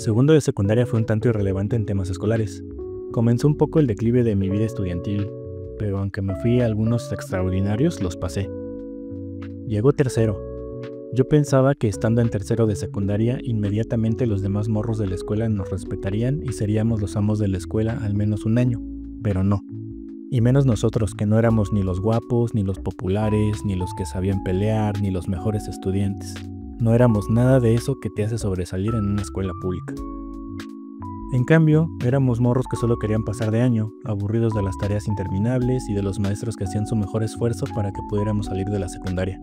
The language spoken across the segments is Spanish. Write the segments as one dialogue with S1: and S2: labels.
S1: Segundo de secundaria fue un tanto irrelevante en temas escolares. Comenzó un poco el declive de mi vida estudiantil, pero aunque me fui a algunos extraordinarios, los pasé. Llegó tercero. Yo pensaba que estando en tercero de secundaria, inmediatamente los demás morros de la escuela nos respetarían y seríamos los amos de la escuela al menos un año, pero no. Y menos nosotros, que no éramos ni los guapos, ni los populares, ni los que sabían pelear, ni los mejores estudiantes. No éramos nada de eso que te hace sobresalir en una escuela pública. En cambio, éramos morros que solo querían pasar de año, aburridos de las tareas interminables y de los maestros que hacían su mejor esfuerzo para que pudiéramos salir de la secundaria.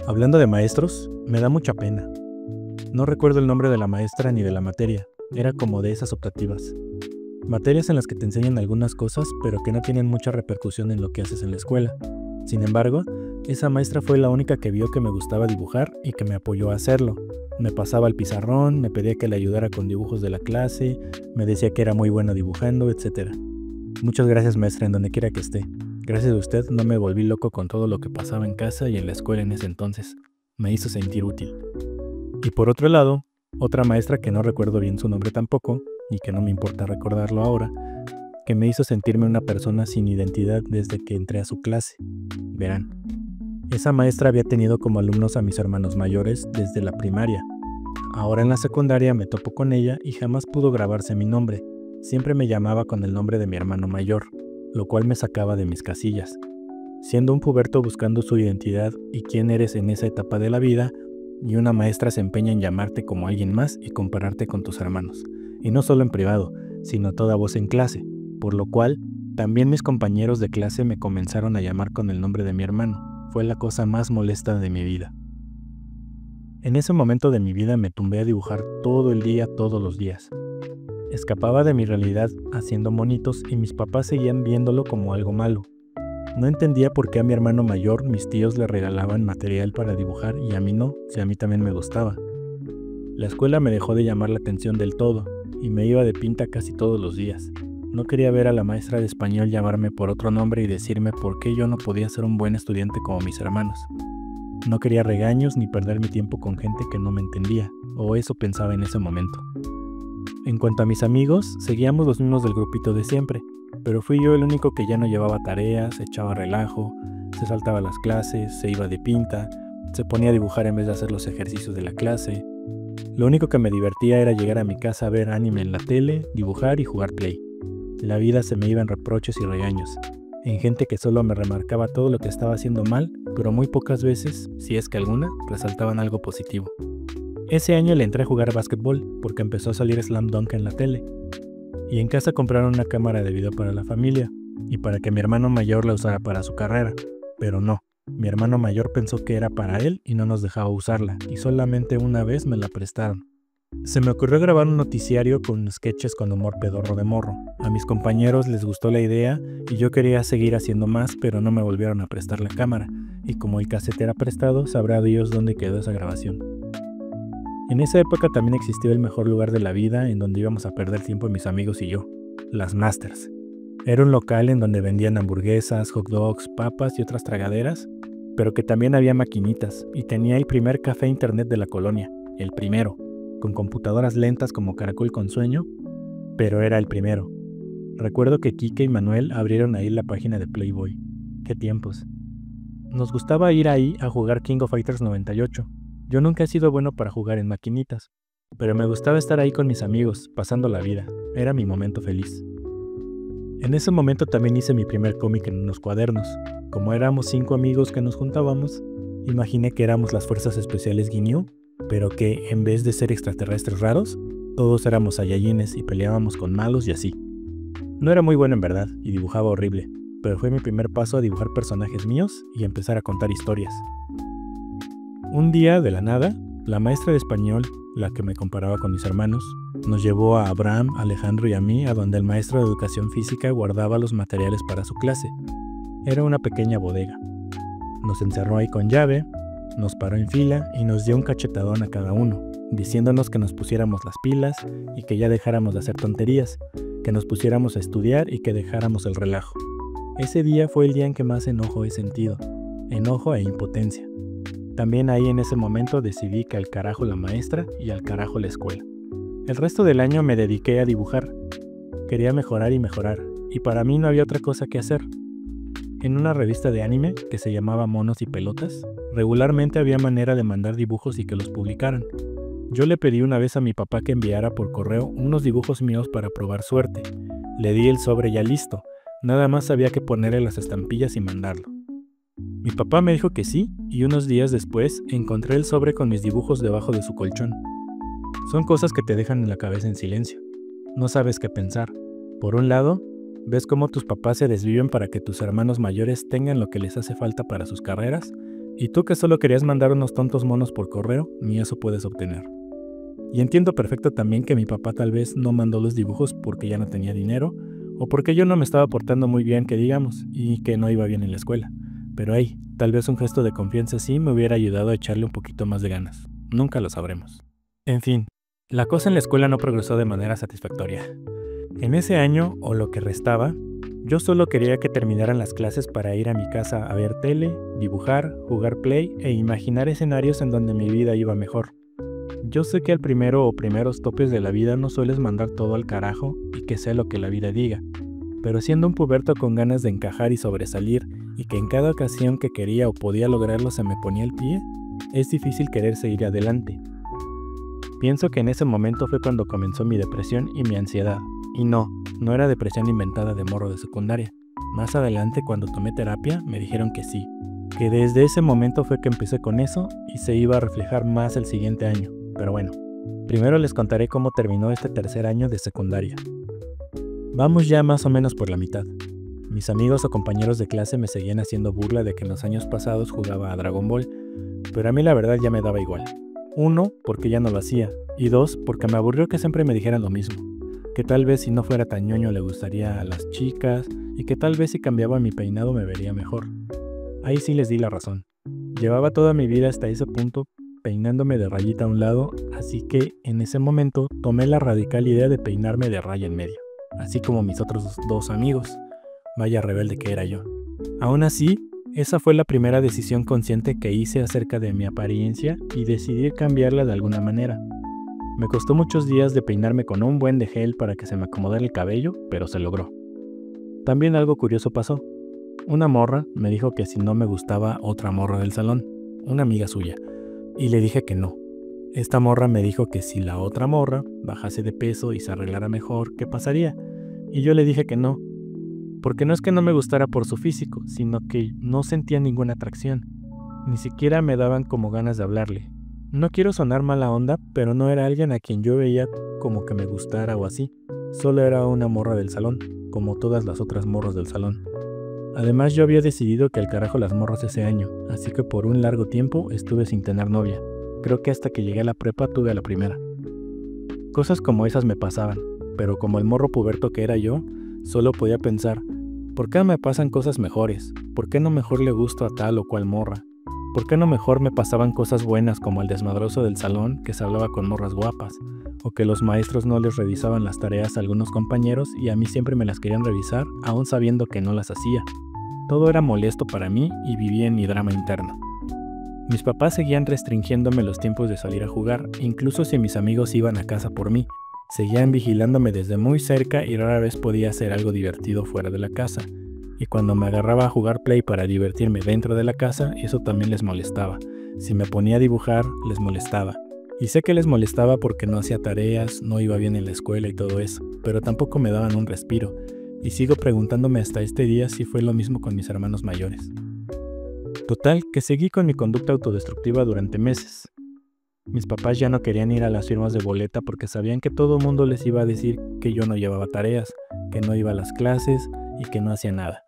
S1: Hablando de maestros, me da mucha pena. No recuerdo el nombre de la maestra ni de la materia, era como de esas optativas. Materias en las que te enseñan algunas cosas, pero que no tienen mucha repercusión en lo que haces en la escuela. Sin embargo, esa maestra fue la única que vio que me gustaba dibujar y que me apoyó a hacerlo. Me pasaba el pizarrón, me pedía que le ayudara con dibujos de la clase, me decía que era muy bueno dibujando, etc. Muchas gracias, maestra, en donde quiera que esté. Gracias a usted no me volví loco con todo lo que pasaba en casa y en la escuela en ese entonces. Me hizo sentir útil. Y por otro lado, otra maestra que no recuerdo bien su nombre tampoco, y que no me importa recordarlo ahora, que me hizo sentirme una persona sin identidad desde que entré a su clase. Verán, esa maestra había tenido como alumnos a mis hermanos mayores desde la primaria. Ahora en la secundaria me topo con ella y jamás pudo grabarse mi nombre. Siempre me llamaba con el nombre de mi hermano mayor, lo cual me sacaba de mis casillas. Siendo un puberto buscando su identidad y quién eres en esa etapa de la vida, y una maestra se empeña en llamarte como alguien más y compararte con tus hermanos. Y no solo en privado, sino a toda voz en clase, por lo cual también mis compañeros de clase me comenzaron a llamar con el nombre de mi hermano. Fue la cosa más molesta de mi vida. En ese momento de mi vida me tumbé a dibujar todo el día, todos los días. Escapaba de mi realidad haciendo monitos y mis papás seguían viéndolo como algo malo. No entendía por qué a mi hermano mayor mis tíos le regalaban material para dibujar y a mí no, si a mí también me gustaba. La escuela me dejó de llamar la atención del todo y me iba de pinta casi todos los días. No quería ver a la maestra de español llamarme por otro nombre y decirme por qué yo no podía ser un buen estudiante como mis hermanos. No quería regaños ni perder mi tiempo con gente que no me entendía, o eso pensaba en ese momento. En cuanto a mis amigos, seguíamos los mismos del grupito de siempre, pero fui yo el único que ya no llevaba tareas, echaba relajo, se saltaba las clases, se iba de pinta, se ponía a dibujar en vez de hacer los ejercicios de la clase. Lo único que me divertía era llegar a mi casa a ver anime en la tele, dibujar y jugar Play. La vida se me iba en reproches y regaños, en gente que solo me remarcaba todo lo que estaba haciendo mal, pero muy pocas veces, si es que alguna, resaltaban algo positivo. Ese año le entré a jugar básquetbol porque empezó a salir Slam Dunk en la tele. Y en casa compraron una cámara de video para la familia y para que mi hermano mayor la usara para su carrera, pero no. Mi hermano mayor pensó que era para él y no nos dejaba usarla, y solamente una vez me la prestaron. Se me ocurrió grabar un noticiario con sketches con humor pedorro de morro. A mis compañeros les gustó la idea y yo quería seguir haciendo más, pero no me volvieron a prestar la cámara, y como el cassette era prestado, sabrá Dios dónde quedó esa grabación. En esa época también existía el mejor lugar de la vida en donde íbamos a perder tiempo mis amigos y yo, las Masters. Era un local en donde vendían hamburguesas, hot dogs, papas y otras tragaderas, pero que también había maquinitas y tenía el primer café internet de la colonia, el primero, con computadoras lentas como caracol con sueño, pero era el primero. Recuerdo que Kike y Manuel abrieron ahí la página de Playboy. ¡Qué tiempos! Nos gustaba ir ahí a jugar King of Fighters 98. Yo nunca he sido bueno para jugar en maquinitas, pero me gustaba estar ahí con mis amigos, pasando la vida. Era mi momento feliz. En ese momento también hice mi primer cómic en unos cuadernos. Como éramos 5 amigos que nos juntábamos, imaginé que éramos las fuerzas especiales Ginyu, pero que en vez de ser extraterrestres raros, todos éramos saiyajines y peleábamos con malos y así. No era muy bueno en verdad y dibujaba horrible, pero fue mi primer paso a dibujar personajes míos y empezar a contar historias. Un día, de la nada, la maestra de español, la que me comparaba con mis hermanos, nos llevó a Abraham, Alejandro y a mí a donde el maestro de educación física guardaba los materiales para su clase. Era una pequeña bodega. Nos encerró ahí con llave, nos paró en fila y nos dio un cachetadón a cada uno, diciéndonos que nos pusiéramos las pilas y que ya dejáramos de hacer tonterías, que nos pusiéramos a estudiar y que dejáramos el relajo. Ese día fue el día en que más enojo he sentido, enojo e impotencia. También ahí en ese momento decidí que al carajo la maestra y al carajo la escuela. El resto del año me dediqué a dibujar. Quería mejorar y mejorar, y para mí no había otra cosa que hacer. En una revista de anime que se llamaba Monos y Pelotas, regularmente había manera de mandar dibujos y que los publicaran. Yo le pedí una vez a mi papá que enviara por correo unos dibujos míos para probar suerte. Le di el sobre ya listo, nada más había que ponerle las estampillas y mandarlo. Mi papá me dijo que sí, y unos días después encontré el sobre con mis dibujos debajo de su colchón. Son cosas que te dejan en la cabeza en silencio. No sabes qué pensar. Por un lado, ves cómo tus papás se desviven para que tus hermanos mayores tengan lo que les hace falta para sus carreras, y tú que solo querías mandar unos tontos monos por correo, ni eso puedes obtener. Y entiendo perfecto también que mi papá tal vez no mandó los dibujos porque ya no tenía dinero, o porque yo no me estaba portando muy bien, que digamos, y que no iba bien en la escuela. Pero hey, tal vez un gesto de confianza así me hubiera ayudado a echarle un poquito más de ganas. Nunca lo sabremos. En fin, la cosa en la escuela no progresó de manera satisfactoria. En ese año, o lo que restaba, yo solo quería que terminaran las clases para ir a mi casa a ver tele, dibujar, jugar Play e imaginar escenarios en donde mi vida iba mejor. Yo sé que al primero o primeros topes de la vida no sueles mandar todo al carajo y que sea lo que la vida diga, pero siendo un puberto con ganas de encajar y sobresalir y que en cada ocasión que quería o podía lograrlo se me ponía el pie, es difícil querer seguir adelante. Pienso que en ese momento fue cuando comenzó mi depresión y mi ansiedad. Y no era depresión inventada de morro de secundaria. Más adelante, cuando tomé terapia, me dijeron que sí, que desde ese momento fue que empecé con eso y se iba a reflejar más el siguiente año. Pero bueno, primero les contaré cómo terminó este tercer año de secundaria. Vamos ya más o menos por la mitad. Mis amigos o compañeros de clase me seguían haciendo burla de que en los años pasados jugaba a Dragon Ball, pero a mí la verdad ya me daba igual. 1, porque ya no lo hacía, y 2, porque me aburrió que siempre me dijeran lo mismo. Que tal vez si no fuera tan ñoño le gustaría a las chicas, y que tal vez si cambiaba mi peinado me vería mejor. Ahí sí les di la razón. Llevaba toda mi vida hasta ese punto peinándome de rayita a un lado, así que en ese momento tomé la radical idea de peinarme de raya en medio, así como mis otros dos amigos. Vaya rebelde que era yo. Aún así, esa fue la primera decisión consciente que hice acerca de mi apariencia y decidí cambiarla de alguna manera. Me costó muchos días de peinarme con un buen de gel para que se me acomodara el cabello, pero se logró. También algo curioso pasó. Una morra me dijo que si no me gustaba otra morra del salón, una amiga suya, y le dije que no. Esta morra me dijo que si la otra morra bajase de peso y se arreglara mejor, ¿qué pasaría? Y yo le dije que no, porque no es que no me gustara por su físico, sino que no sentía ninguna atracción. Ni siquiera me daban como ganas de hablarle. No quiero sonar mala onda, pero no era alguien a quien yo veía como que me gustara o así. Solo era una morra del salón, como todas las otras morras del salón. Además yo había decidido que al carajo las morras ese año, así que por un largo tiempo estuve sin tener novia. Creo que hasta que llegué a la prepa tuve a la primera. Cosas como esas me pasaban, pero como el morro puberto que era yo, solo podía pensar, ¿por qué no me pasan cosas mejores? ¿Por qué no mejor le gusto a tal o cual morra? ¿Por qué no mejor me pasaban cosas buenas como el desmadroso del salón que se hablaba con morras guapas? O que los maestros no les revisaban las tareas a algunos compañeros y a mí siempre me las querían revisar, aún sabiendo que no las hacía. Todo era molesto para mí y vivía en mi drama interno. Mis papás seguían restringiéndome los tiempos de salir a jugar, incluso si mis amigos iban a casa por mí. Seguían vigilándome desde muy cerca y rara vez podía hacer algo divertido fuera de la casa. Y cuando me agarraba a jugar Play para divertirme dentro de la casa, eso también les molestaba. Si me ponía a dibujar, les molestaba. Y sé que les molestaba porque no hacía tareas, no iba bien en la escuela y todo eso, pero tampoco me daban un respiro. Y sigo preguntándome hasta este día si fue lo mismo con mis hermanos mayores. Total, que seguí con mi conducta autodestructiva durante meses. Mis papás ya no querían ir a las firmas de boleta porque sabían que todo el mundo les iba a decir que yo no llevaba tareas, que no iba a las clases y que no hacía nada,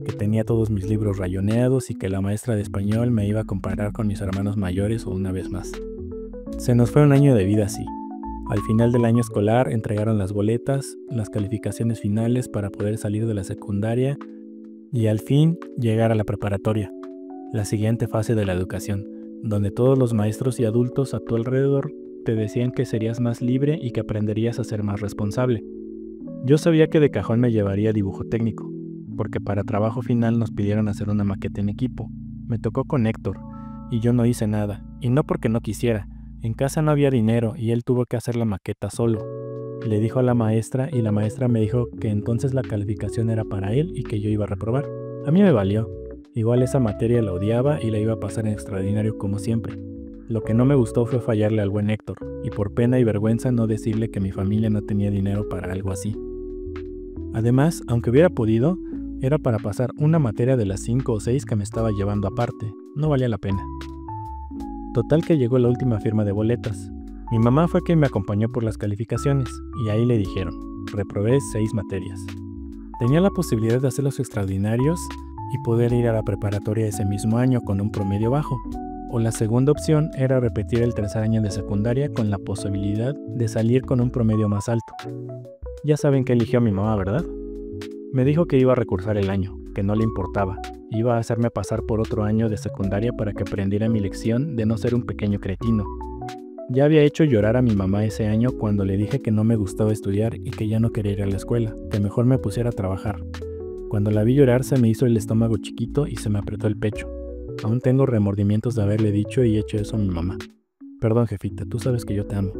S1: que tenía todos mis libros rayoneados y que la maestra de español me iba a comparar con mis hermanos mayores una vez más. Se nos fue un año de vida así. Al final del año escolar entregaron las boletas, las calificaciones finales para poder salir de la secundaria y al fin llegar a la preparatoria, la siguiente fase de la educación, donde todos los maestros y adultos a tu alrededor te decían que serías más libre y que aprenderías a ser más responsable. Yo sabía que de cajón me llevaría dibujo técnico, porque para trabajo final nos pidieron hacer una maqueta en equipo. Me tocó con Héctor, y yo no hice nada, y no porque no quisiera, En casa no había dinero y él tuvo que hacer la maqueta solo. Le dijo a la maestra y la maestra me dijo que entonces la calificación era para él y que yo iba a reprobar. A mí me valió. Igual esa materia la odiaba y la iba a pasar en extraordinario como siempre. Lo que no me gustó fue fallarle al buen Héctor, y por pena y vergüenza no decirle que mi familia no tenía dinero para algo así. Además, aunque hubiera podido, era para pasar una materia de las 5 o 6 que me estaba llevando aparte. No valía la pena. Total que llegó la última firma de boletas. Mi mamá fue quien me acompañó por las calificaciones, y ahí le dijeron, reprobé 6 materias. Tenía la posibilidad de hacer los extraordinarios y poder ir a la preparatoria ese mismo año con un promedio bajo. O la segunda opción era repetir el tercer año de secundaria con la posibilidad de salir con un promedio más alto. Ya saben qué eligió mi mamá, ¿verdad? Me dijo que iba a recursar el año, que no le importaba. Iba a hacerme pasar por otro año de secundaria para que aprendiera mi lección de no ser un pequeño cretino. Ya había hecho llorar a mi mamá ese año cuando le dije que no me gustaba estudiar y que ya no quería ir a la escuela, que mejor me pusiera a trabajar. Cuando la vi llorar se me hizo el estómago chiquito y se me apretó el pecho. Aún tengo remordimientos de haberle dicho y hecho eso a mi mamá. Perdón, jefita, tú sabes que yo te amo.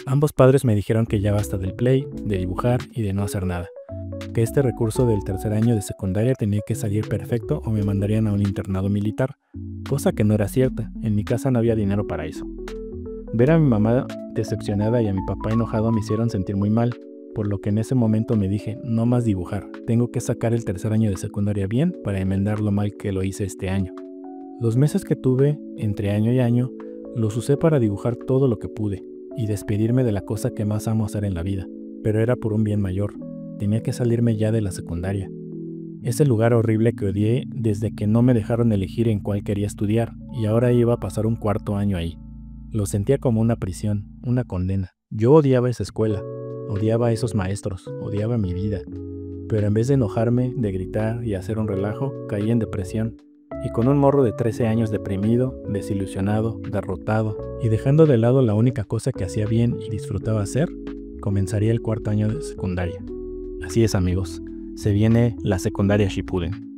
S1: Ambos padres me dijeron que ya basta del play, de dibujar y de no hacer nada. Que este recurso del tercer año de secundaria tenía que salir perfecto o me mandarían a un internado militar, cosa que no era cierta, en mi casa no había dinero para eso. Ver a mi mamá decepcionada y a mi papá enojado me hicieron sentir muy mal, por lo que en ese momento me dije, no más dibujar, tengo que sacar el tercer año de secundaria bien para enmendar lo mal que lo hice este año. Los meses que tuve, entre año y año, los usé para dibujar todo lo que pude y despedirme de la cosa que más amo hacer en la vida, pero era por un bien mayor, tenía que salirme ya de la secundaria. Ese lugar horrible que odié desde que no me dejaron elegir en cuál quería estudiar y ahora iba a pasar un cuarto año ahí. Lo sentía como una prisión, una condena. Yo odiaba esa escuela, odiaba a esos maestros, odiaba mi vida. Pero en vez de enojarme, de gritar y hacer un relajo, caí en depresión. Y con un morro de 13 años deprimido, desilusionado, derrotado, y dejando de lado la única cosa que hacía bien y disfrutaba hacer, comenzaría el cuarto año de secundaria. Así es, amigos, se viene la secundaria Shippuden.